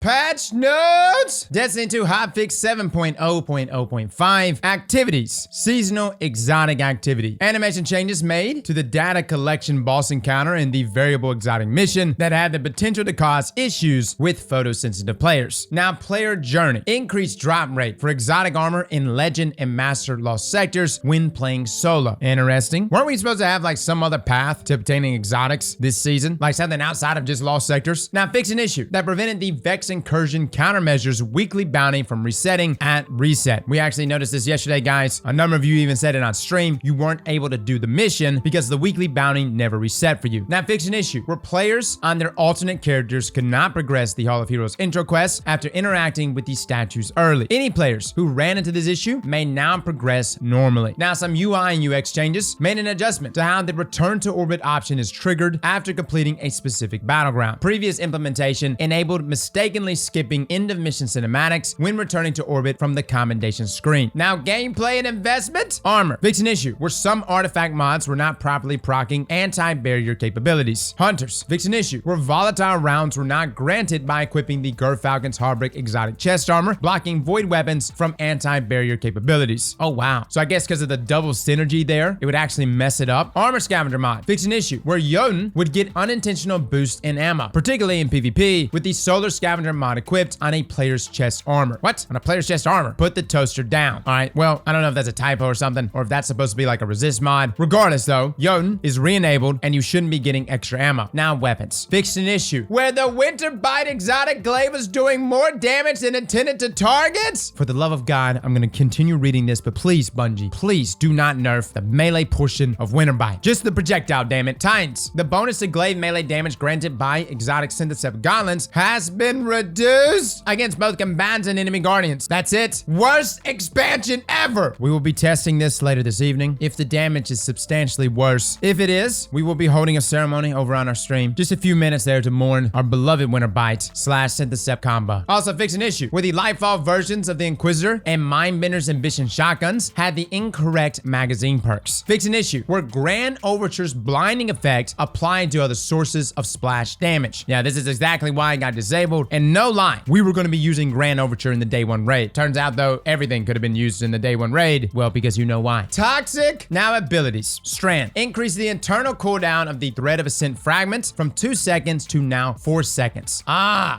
Patch notes! Destiny 2 Hotfix 7.0.0.5 Activities. Seasonal exotic activity. Animation changes made to the data collection boss encounter in the variable exotic mission that had the potential to cause issues with photosensitive players. Now, player journey. Increased drop rate for exotic armor in Legend and Master Lost sectors when playing solo. Interesting. Weren't we supposed to have like some other path to obtaining exotics this season? Like something outside of just Lost sectors? Now, fix an issue that prevented the Vex incursion countermeasures weekly bounty from resetting at reset. We actually noticed this yesterday, guys. A number of you even said it on stream. You weren't able to do the mission because the weekly bounty never reset for you. Now, fix an issue where players on their alternate characters could not progress the Hall of Heroes intro quest after interacting with these statues early. Any players who ran into this issue may now progress normally. Now, some UI and UX changes made an adjustment to how the return to orbit option is triggered after completing a specific battleground. Previous implementation enabled mistakenly skipping end of mission cinematics when returning to orbit from the Commendations screen. Now, gameplay and investment. Armor. Fix an issue where some artifact mods were not properly proccing anti-barrier capabilities. Hunters. Fix an issue where volatile rounds were not granted by equipping the Gerfalcon's Harbrick exotic chest armor, blocking void weapons from anti-barrier capabilities. Oh wow. So I guess because of the double synergy there, it would actually mess it up. Armor scavenger mod. Fix an issue where Jotun would get unintentional boost in ammo, particularly in PvP, with the solar scavenger mod equipped on a player's chest armor. What? On a player's chest armor? Put the toaster down. All right, well, I don't know if that's a typo or something, or if that's supposed to be like a resist mod. Regardless though, Jotun is re-enabled and you shouldn't be getting extra ammo. Now, weapons. Fixed an issue where the Winterbite exotic glaive is doing more damage than intended to targets. For the love of God, I'm gonna continue reading this, but please, Bungie, please do not nerf the melee portion of Winterbite. Just the projectile, damn it. Titans. The bonus to glaive melee damage granted by exotic Sythoceps goblins has been reduced against both combatants and enemy guardians. That's it. Worst expansion ever. We will be testing this later this evening if the damage is substantially worse. If it is, we will be holding a ceremony over on our stream. Just a few minutes there to mourn our beloved Winterbite / Sythoceps combo. Also, fix an issue where the Lightfall versions of the Inquisitor and Mindbender's Ambition shotguns had the incorrect magazine perks. Fix an issue where Grand Overture's blinding effect applied to other sources of splash damage. Yeah, this is exactly why it got disabled, and no lie, we were going to be using Grand Overture in the day one raid. Turns out though, everything could have been used in the day one raid. Well, because you know why. Toxic. Now, abilities. Strand. Increase the internal cooldown of the Thread of Ascent fragment from 2 seconds to now 4 seconds.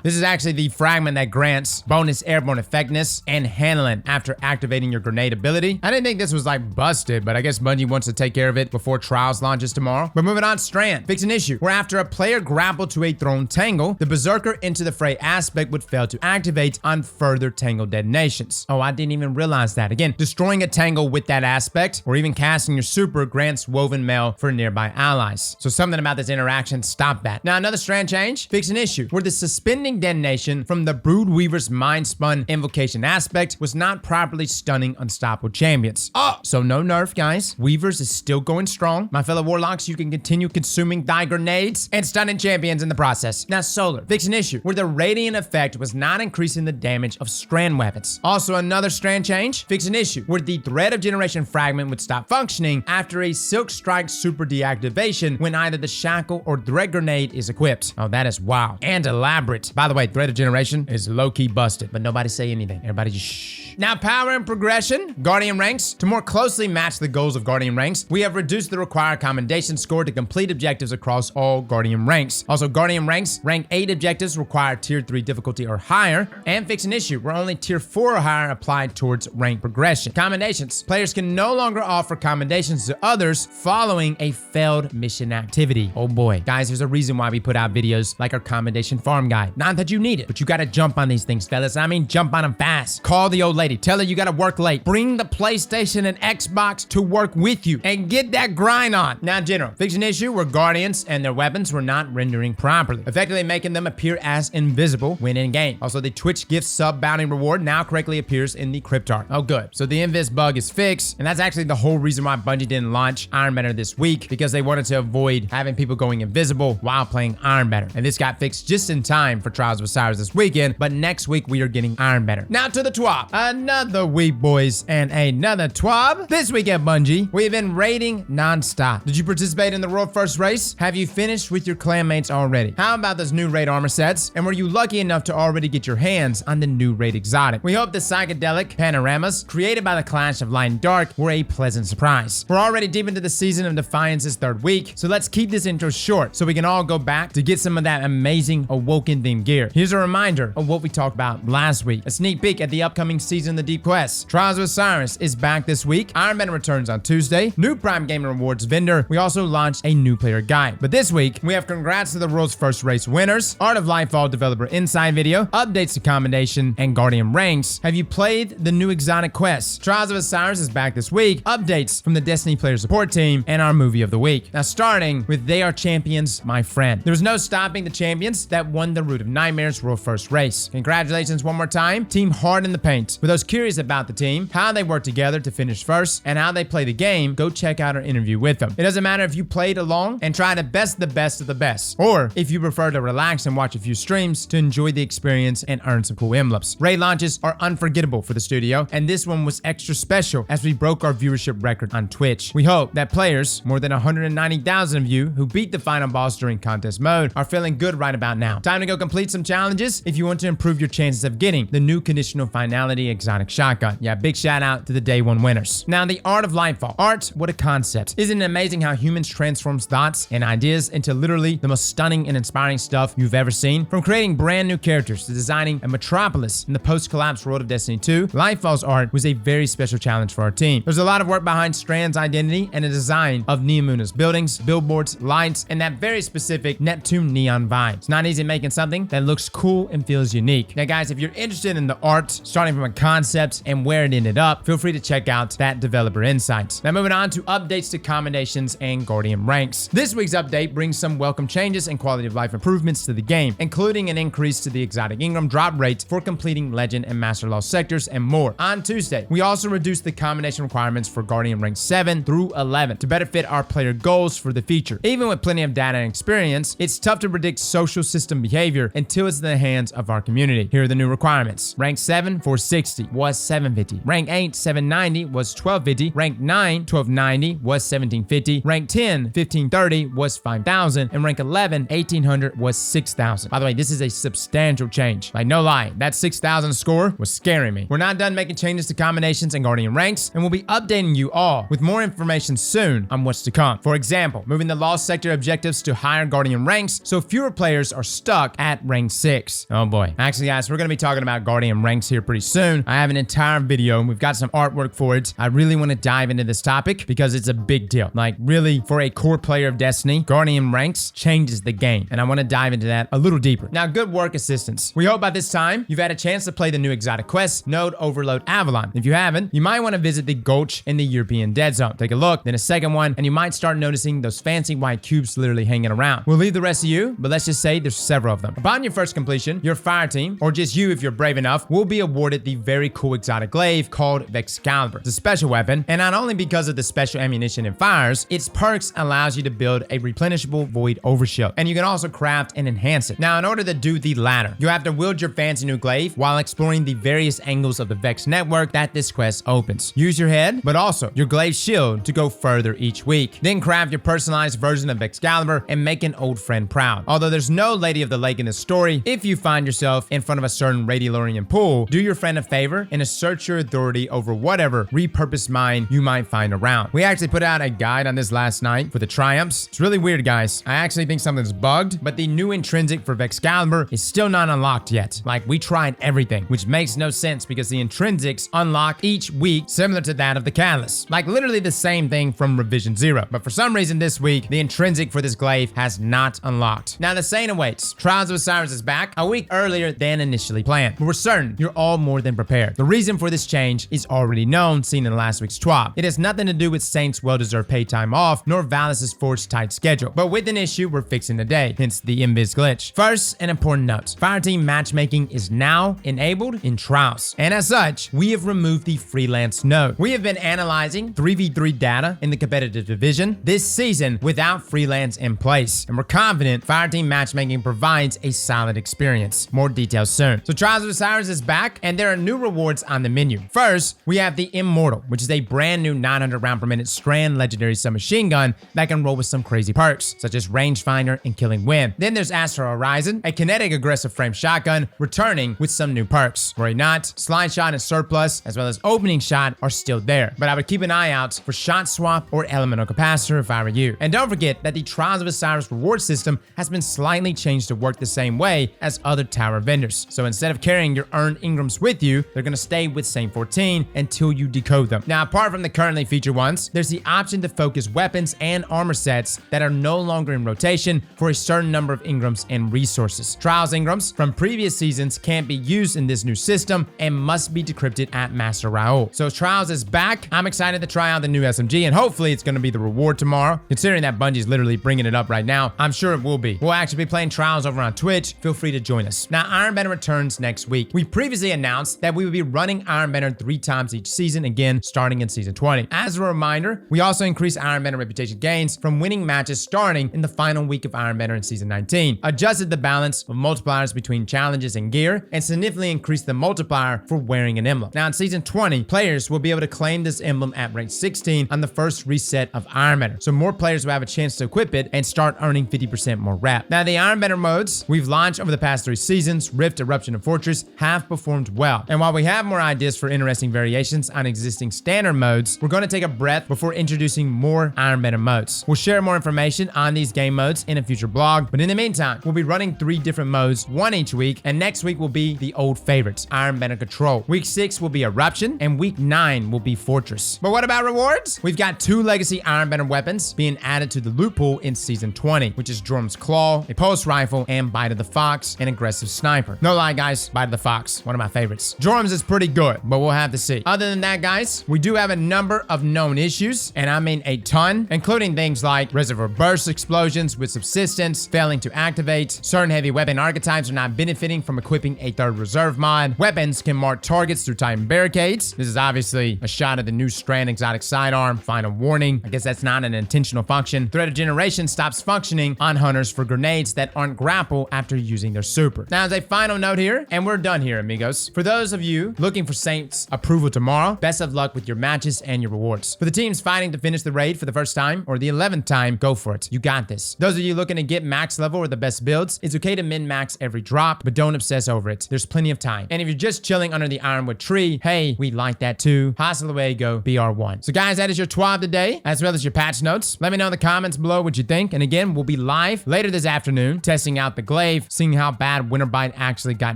This is actually the fragment that grants bonus airborne effectiveness and handling after activating your grenade ability. I didn't think this was like busted, but I guess Bungie wants to take care of it before Trials launches tomorrow. But moving on, Strand. Fix an issue where after a player grappled to a thrown tangle, the Berserker into the fray aspect would fail to activate on further tangle detonations. Oh, I didn't even realize that. Again, destroying a tangle with that aspect or even casting your super grants woven mail for nearby allies. So something about this interaction stopped that. Now, another Strand change. Fix an issue where the suspending detonation from the Broodweaver's Mind Spun invocation aspect was not properly stunning unstoppable champions. So no nerf, guys. Weavers is still going strong. My fellow warlocks, you can continue consuming thy grenades and stunning champions in the process. Now, Solar. Fix an issue where the radiant effect was not increasing the damage of Strand weapons. Also, another Strand change. Fix an issue where the Thread of Generation fragment would stop functioning after a Silk Strike super deactivation when either the Shackle or Thread Grenade is equipped. Oh, that is wild and elaborate. By the way, Thread of Generation is low-key busted, but nobody say anything. Everybody just shh. Now, power and progression. Guardian ranks. To more closely match the goals of Guardian ranks, we have reduced the required commendation score to complete objectives across all Guardian ranks. Also, Guardian ranks, rank 8 objectives require tier 3 difficulty or higher, and fix an issue where only tier 4 or higher applied towards rank progression. Commendations. Players can no longer offer commendations to others following a failed mission activity. Oh boy. Guys, there's a reason why we put out videos like our commendation farm guide. Not that you need it, but you gotta jump on these things, fellas. I mean, jump on them fast. Call the old lady. Tell her you gotta work late. Bring the PlayStation and Xbox to work with you and get that grind on. Now, General. Fix an issue where Guardians and their weapons were not rendering properly, effectively making them appear as invisible when in game. Also, the Twitch gift sub bounty reward now correctly appears in the crypt art. Oh, good. So the invis bug is fixed, and that's actually the whole reason why Bungie didn't launch Iron Banner this week, because they wanted to avoid having people going invisible while playing Iron Banner. And this got fixed just in time for Trials of Osiris this weekend, but next week we are getting Iron Banner. Now to the TWAB. Another week, boys, and another TWAB. This week at Bungie, we've been raiding non-stop. Did you participate in the World First race? Have you finished with your clanmates already? How about those new raid armor sets? And were you lucky lucky enough to already get your hands on the new raid exotic. We hope the psychedelic panoramas created by the clash of light and dark were a pleasant surprise. We're already deep into the season of Defiance's third week, so let's keep this intro short so we can all go back to get some of that amazing Awoken themed gear. Here's a reminder of what we talked about last week. A sneak peek at the upcoming season of the Deep Quest. Trials of Osiris is back this week. Iron Man returns on Tuesday. New Prime Gaming Rewards vendor. We also launched a new player guide. But this week, we have congrats to the world's first race winners, Art of Lightfall developer insight video, updates to Commendation, and Guardian ranks. Have you played the new exotic quest? Trials of Osiris is back this week. Updates from the Destiny player support team, and our movie of the week. Now starting with They Are Champions, My Friend. There was no stopping the champions that won the Root of Nightmares world first race. Congratulations one more time, Team Hard in the Paint. For those curious about the team, how they work together to finish first, and how they play the game, go check out our interview with them. It doesn't matter if you played along and try to best the best of the best, or if you prefer to relax and watch a few streams to enjoy the experience and earn some cool emblems. Raid launches are unforgettable for the studio, and this one was extra special as we broke our viewership record on Twitch. We hope that players, more than 190,000 of you who beat the final boss during contest mode, are feeling good right about now. Time to go complete some challenges if you want to improve your chances of getting the new conditional finality exotic shotgun. Yeah, big shout out to the day one winners. Now, the Art of Lightfall. Art, what a concept. Isn't it amazing how humans transform thoughts and ideas into literally the most stunning and inspiring stuff you've ever seen? From creating brand new characters to designing a metropolis in the post-collapse world of Destiny 2, Lightfall's art was a very special challenge for our team. There's a lot of work behind Strand's identity and the design of Neomuna's buildings, billboards, lights, and that very specific Neptune neon vibe. It's not easy making something that looks cool and feels unique. Now guys, if you're interested in the art, starting from a concept and where it ended up, feel free to check out that developer insights. Now moving on to updates to Commendations and Guardian ranks. This week's update brings some welcome changes and quality of life improvements to the game, including an increase to the exotic Ingram drop rates for completing Legend and Master Law sectors and more. On Tuesday, we also reduced the Commendation requirements for Guardian rank 7 through 11 to better fit our player goals for the future. Even with plenty of data and experience, it's tough to predict social system behavior until it's in the hands of our community. Here are the new requirements. Rank 7, 460 was 750. Rank 8, 790 was 1250. Rank 9, 1290 was 1750. Rank 10, 1530 was 5000. And rank 11, 1800 was 6000. By the way, this is a substantial change. Like, no lie, that 6000 score was scaring me. We're not done making changes to Commendations and Guardian ranks, and we'll be updating you all with more information soon on what's to come. For example, moving the Lost Sector objectives to higher Guardian ranks so fewer players are stuck at rank 6. Oh boy. Actually, guys, we're going to be talking about Guardian ranks here pretty soon. I have an entire video and we've got some artwork for it. I really want to dive into this topic because it's a big deal. Like, really, for a core player of Destiny, Guardian ranks changes the game, and I want to dive into that a little deeper. Now, good work, assistants. We hope by this time you've had a chance to play the new exotic quest, Node Overload Avalon. If you haven't, you might want to visit the Gulch in the European Dead Zone. Take a look, then a second one, and you might start noticing those fancy white cubes literally hanging around. We'll leave the rest of you, but let's just say there's several of them. Upon your first completion, your fire team, or just you if you're brave enough, will be awarded the very cool exotic glaive called Vexcalibur. It's a special weapon, and not only because of the special ammunition it fires, its perks allows you to build a replenishable void overshield, and you can also craft and enhance it. Now, in order to do the latter, you have to wield your fancy new glaive while exploring the various angles of the Vex network that this quest opens. Use your head, but also your glaive shield to go further each week. Then craft your personalized version of Vexcalibur and make an old friend proud. Although there's no Lady of the Lake in this story, if you find yourself in front of a certain Radiolarian pool, do your friend a favor and assert your authority over whatever repurposed mine you might find around. We actually put out a guide on this last night for the triumphs. It's really weird, guys. I actually think something's bugged, but the new intrinsic for Vexcalibur is still not unlocked yet. Like, we tried everything, which makes no sense because the intrinsics unlock each week similar to that of the Catalyst. Like, literally the same thing from Revision 0. But for some reason this week, the intrinsic for this glaive has not unlocked. Now, the same awaits. Trials of Osiris is back a week earlier than initially planned, but we're certain you're all more than prepared. The reason for this change is already known, seen in last week's TWAB. It has nothing to do with Saint's well-deserved paid time off, nor Valis' forced tight schedule, but with an issue we're fixing today, hence the invis glitch. First, an important note. Fireteam matchmaking is now enabled in Trials, and as such, we have removed the freelance node. We have been analyzing 3v3 data in the competitive division this season without freelance in place, and we're confident Fireteam matchmaking provides a solid experience. More details soon. So Trials of Osiris is back, and there are new rewards on the menu. First, we have the Immortal, which is a brand new 900 round per minute Strand legendary submachine gun that can roll with some crazy perks, such as rangefinder and killing wind. Then there's Astro Horizon, a kinetic aggressive frame shotgun, returning with some new perks. Worry not, slide shot and surplus, as well as opening shot are still there, but I would keep an eye out for shot swap or elemental capacitor if I were you. And don't forget that the Trials of Osiris reward system has been slightly changed to work the same way as other tower vendors. So instead of carrying your earned Ingrams with you, they're gonna stay with Saint 14 until you decode them. Now, apart from the currently featured ones, there's the option to focus weapons and armor sets that are no longer in rotation for a certain number of Ingrams and resources. Trials Ingrams from previous seasons can't be used in this new system and must be decrypted at Master Raoul. So Trials is back. I'm excited to try out the new SMG, and hopefully it's gonna be the reward tomorrow. Considering that Bungie's literally bringing it up right now, I'm sure it will be. We'll actually be playing Trials over on Twitch. Feel free to join us. Now, Iron Banner returns next week. We previously announced that we would be running Iron Banner 3 times each season, again, starting in Season 20. As a reminder, we also increased Iron Banner reputation gains from winning matches starting in the final week of Iron Banner in Season 19, adjusted the balance of multipliers between challenges and gear, and significantly increased the multiplier for wearing an emblem. Now, in Season 20, players will be able to claim this emblem at rank 16 on the first reset of Iron Banner, so more players will have a chance to equip it and start earning 50% more rep. Now, the Iron Banner modes we've launched over the past 3 seasons, Rift, Eruption, and Fortress, have performed well. And while we have more ideas for interesting variations on existing standard modes, we're going to take a breath before introducing more Iron Banner modes. We'll share more information on these game modes in a future blog, but in the meantime, we'll be running 3 different modes, 1 each week, and next week will be the old favorites, Iron Banner Control. Week 6 will be Eruption, and week 9 will be Fortress. But what about rewards? We've got 2 legacy Iron Banner weapons being added to the loot pool in Season 20, which is Drum's Claw, a pulse rifle, and Bite of the Fox, an aggressive sniper. No lie, guys, Bite of the Fox, one of my favorites. Drum's is pretty good, but we'll have to see. Other than that, guys, we do have a number of known issues, and I mean a ton, including things like reservoir burst explosions with subsistence, failing to activate, certain heavy weapon archetypes are not benefiting from equipping a 3rd reserve mod, weapons can mark targets through Titan barricades. This is obviously a shot at the new Strand exotic sidearm. Final warning, I guess that's not an intentional function. Threat of generation stops functioning on hunters for grenades that aren't grapple after using their super. Now, as a final note here, and we're done here, amigos. For those of you looking for Saints approval tomorrow, best of luck with your matches and your rewards. For the teams fighting to finish the raid for the first time or the 11th time, go for it. You got this. Those of you looking to get max level or the best builds, it's okay to min-max every drop, but don't obsess over it. There's plenty of time. And if you're just chilling under the Ironwood tree, hey, we like that too. Hasta luego, BR1. So guys, that is your TWAB today, as well as your patch notes. Let me know in the comments below what you think. And again, we'll be live later this afternoon, testing out the glaive, seeing how bad Winterbite actually got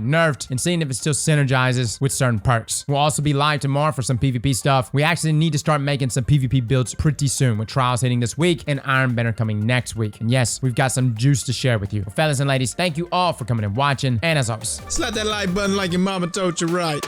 nerfed, and seeing if it still synergizes with certain perks. We'll also be live tomorrow for some PvP stuff. We actually need to start making some PvP builds pretty soon, with Trials hitting this week and Iron Banner coming next week. And yes, we've got some juice to share with you. Well, fellas and ladies, thank you all for coming and watching, and as always, Slap that like button like your mama told you right.